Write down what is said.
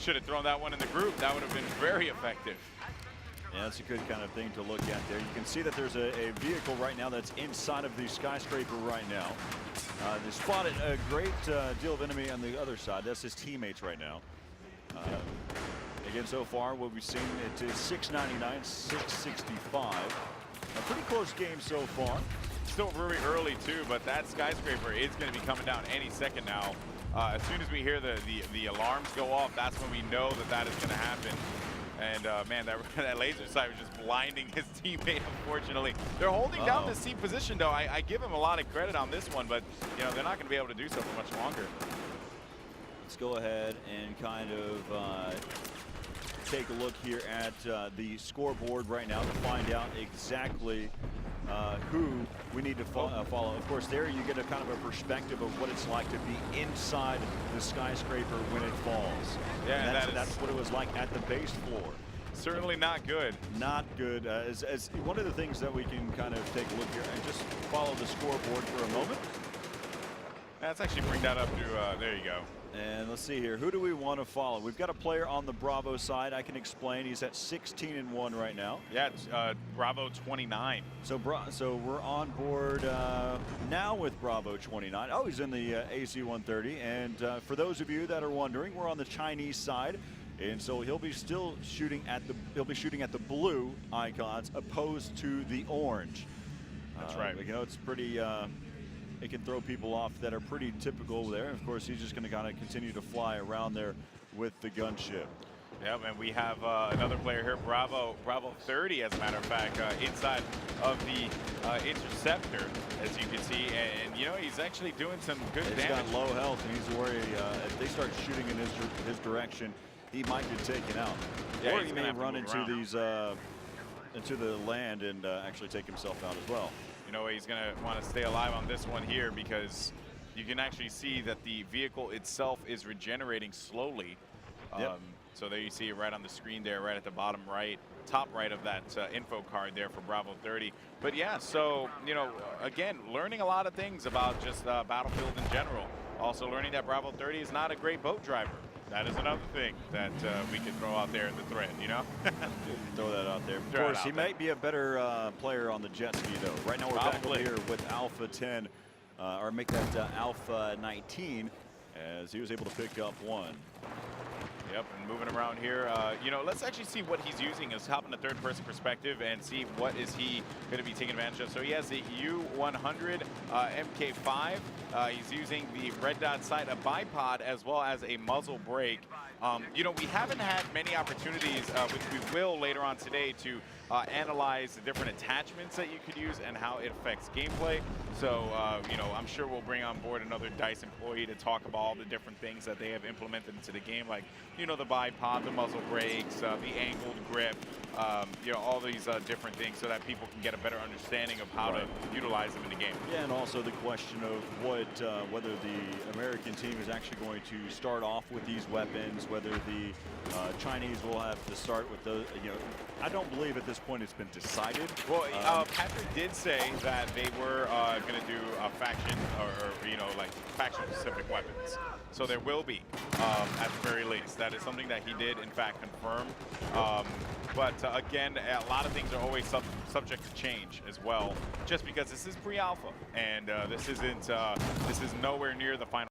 should have thrown that one in the group. That would have been very effective. Yeah, that's a good kind of thing to look at there. You can see that there's a vehicle right now that's inside of the skyscraper right now. They spotted a great deal of enemy on the other side. That's his teammates right now. Again, so far, what we've seen, it is 699, 665. A pretty close game so far. Still very early, too, but that skyscraper is going to be coming down any second now. As soon as we hear the alarms go off, that's when we know that that is going to happen. And, man, that laser sight was just blinding his teammate, unfortunately. They're holding down this C position, though. I give him a lot of credit on this one, but, you know, they're not going to be able to do so for much longer. Let's go ahead and kind of take a look here at the scoreboard right now to find out exactly who we need to follow. Of course, there you get a kind of a perspective of what it's like to be inside the skyscraper when it falls. Yeah, and that's what it was like at the base floor. Certainly not good. Not good. As one of the things that we can kind of take a look here and just follow the scoreboard for a moment. Let's actually bring that up to, there you go. And let's see here. Who do we want to follow? We've got a player on the Bravo side. I can explain. He's at 16-1 right now. Yeah, it's Bravo 29. So we're on board now with Bravo 29. Oh, he's in the AC-130. And for those of you that are wondering, we're on the Chinese side. And so he'll be shooting at the blue icons opposed to the orange. That's right. You know, it's pretty it can throw people off that are pretty typical there. Of course, he's just going to kind of continue to fly around there with the gunship. Yep, and we have another player here, Bravo 30, as a matter of fact, inside of the interceptor, as you can see. And you know, he's actually doing some good damage. He's got low health, and he's worried if they start shooting in his direction, he might get taken out. Yeah, or he may run into these into the land and actually take himself out as well. You know, he's going to want to stay alive on this one here because you can actually see that the vehicle itself is regenerating slowly. So there you see it right on the screen there, right at the bottom right, top right of that info card there for Bravo 30. But yeah, so, you know, again, learning a lot of things about just Battlefield in general. Also learning that Bravo 30 is not a great boat driver. That is another thing that we could throw out there in the thread, you know? Throw that out there. Of course, he might be a better player on the jet ski, though. Right now we're back over here with Alpha 10, or make that Alpha 19, as he was able to pick up one. Yep, and moving around here, you know, let's actually see what he's using. Let's hop in the third-person perspective and see what is he going to be taking advantage of. So he has the U100 MK5. He's using the red dot sight, a bipod, as well as a muzzle brake. You know, we haven't had many opportunities, which we will later on today, to analyze the different attachments that you could use and how it affects gameplay. So, you know, I'm sure we'll bring on board another DICE employee to talk about all the different things that they have implemented into the game, like, you know, the bipod, the muzzle brakes, the angled grip, you know, all these different things so that people can get a better understanding of how to utilize them in the game. Yeah, and also the question of whether the American team is actually going to start off with these weapons, whether the Chinese will have to start with those. You know, I don't believe at this point it's been decided. Well, Patrick did say that they were going to do a faction or you know, like faction-specific weapons. So there will be, at the very least. That is something that he did, in fact, confirm. But again, a lot of things are always subject to change as well, just because this is pre-alpha, and this is nowhere near the final.